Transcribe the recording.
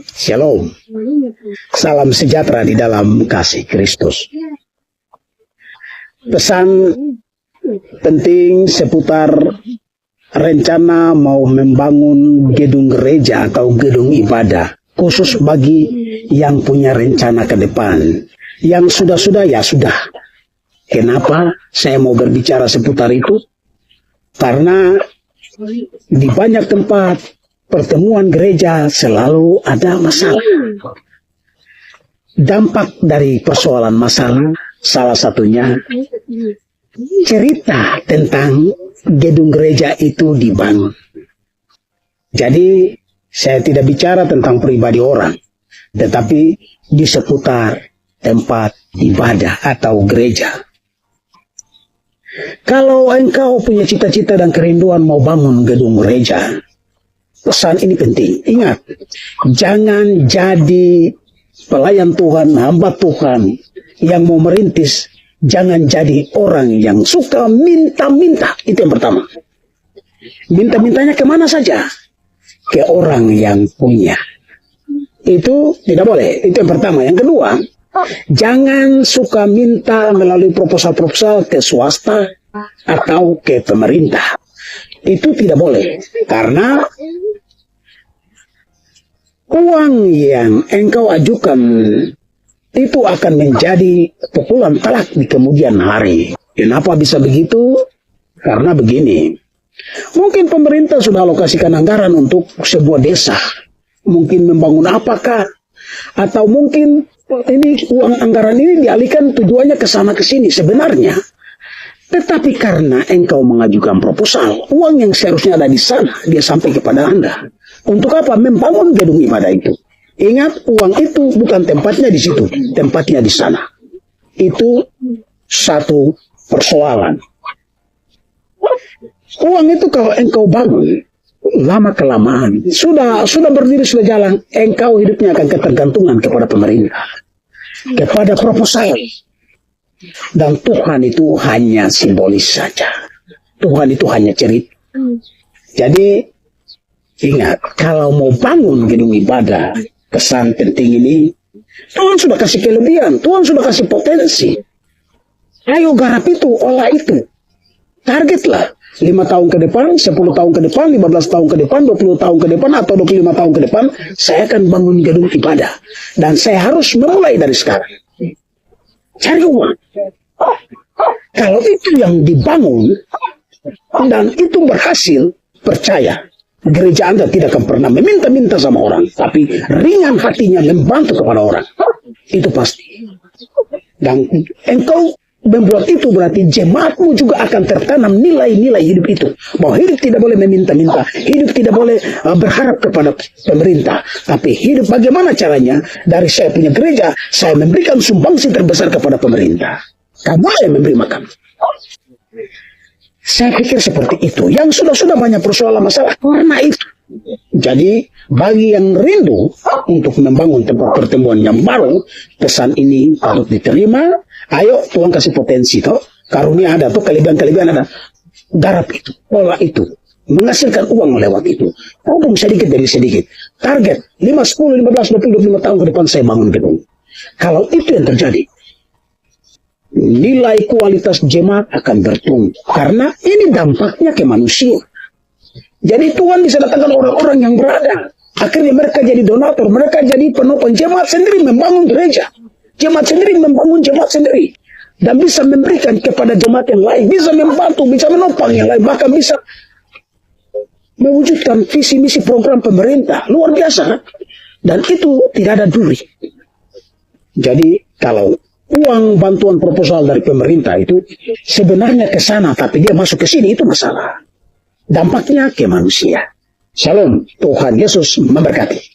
Shalom. Salam sejahtera di dalam kasih Kristus. Pesan penting seputar rencana mau membangun gedung gereja atau gedung ibadah, khusus bagi yang punya rencana ke depan. Yang sudah-sudah ya sudah. Kenapa saya mau berbicara seputar itu? Karena di banyak tempat pertemuan gereja selalu ada masalah. Dampak dari persoalan masalah salah satunya cerita tentang gedung gereja itu dibangun. Jadi saya tidak bicara tentang pribadi orang, tetapi di seputar tempat ibadah atau gereja. Kalau engkau punya cita-cita dan kerinduan mau bangun gedung gereja, pesan ini penting. Ingat, jangan jadi pelayan Tuhan, hamba Tuhan yang mau merintis. Jangan jadi orang yang suka minta-minta. Itu yang pertama. Minta-mintanya kemana saja? Ke orang yang punya. Itu tidak boleh. Itu yang pertama. Yang kedua, jangan suka minta melalui proposal-proposal ke swasta atau ke pemerintah. Itu tidak boleh. Karena uang yang engkau ajukan itu akan menjadi pukulan telak di kemudian hari. Kenapa bisa begitu? Karena begini. Mungkin pemerintah sudah alokasikan anggaran untuk sebuah desa. Mungkin membangun apakah? Atau mungkin ini uang anggaran ini dialihkan tujuannya ke sana ke sini sebenarnya. Tetapi karena engkau mengajukan proposal, uang yang seharusnya ada di sana dia sampai kepada Anda. Untuk apa? Membangun gedung ibadah itu. Ingat, uang itu bukan tempatnya di situ, tempatnya di sana. Itu satu persoalan. Uang itu kalau engkau bangun, lama-kelamaan, sudah berdiri, sudah jalan, engkau hidupnya akan ketergantungan kepada pemerintah, kepada proposal. Dan Tuhan itu hanya simbolis saja. Tuhan itu hanya cerita. Jadi, ingat, kalau mau bangun gedung ibadah, pesan penting ini, Tuhan sudah kasih kelebihan, Tuhan sudah kasih potensi. Ayo garap itu, olah itu. Targetlah 5 tahun ke depan, 10 tahun ke depan, 15 tahun ke depan, 20 tahun ke depan, atau 25 tahun ke depan, saya akan bangun gedung ibadah. Dan saya harus memulai dari sekarang. Cari uang. Kalau itu yang dibangun, dan itu berhasil, percaya, gereja Anda tidak akan pernah meminta-minta sama orang, tapi ringan hatinya membantu kepada orang. Itu pasti. Dan engkau membuat itu berarti jemaatmu juga akan tertanam nilai-nilai hidup itu. Bahwa hidup tidak boleh meminta-minta, hidup tidak boleh berharap kepada pemerintah, tapi hidup bagaimana caranya? Dari saya punya gereja, saya memberikan sumbangsi terbesar kepada pemerintah. Kamu yang memberi makan. Saya pikir seperti itu. Yang sudah banyak persoalan masalah karena itu. Jadi bagi yang rindu untuk membangun tempat pertemuan yang baru, pesan ini harus diterima. Ayo Tuhan kasih potensi toh, karunia ada tuh, kelebihan ada. Garap itu, olah itu, menghasilkan uang lewat itu. Tabung sedikit demi sedikit. Target 5, 10, 15, 20, 25 tahun ke depan saya bangun gedung. Kalau itu yang terjadi, nilai kualitas jemaat akan bertumbuh. Karena ini dampaknya ke manusia. Jadi Tuhan bisa datangkan orang-orang yang berada. Akhirnya mereka jadi donatur, mereka jadi penopang. Jemaat sendiri membangun gereja. Jemaat sendiri membangun jemaat sendiri. Dan bisa memberikan kepada jemaat yang lain. Bisa membantu, bisa menopang yang lain. Bahkan bisa mewujudkan visi misi program pemerintah. Luar biasa. Dan itu tidak ada duri. Jadi kalau uang bantuan proposal dari pemerintah itu sebenarnya ke sana, tapi dia masuk ke sini, itu masalah. Dampaknya ke manusia. Shalom, Tuhan Yesus memberkati.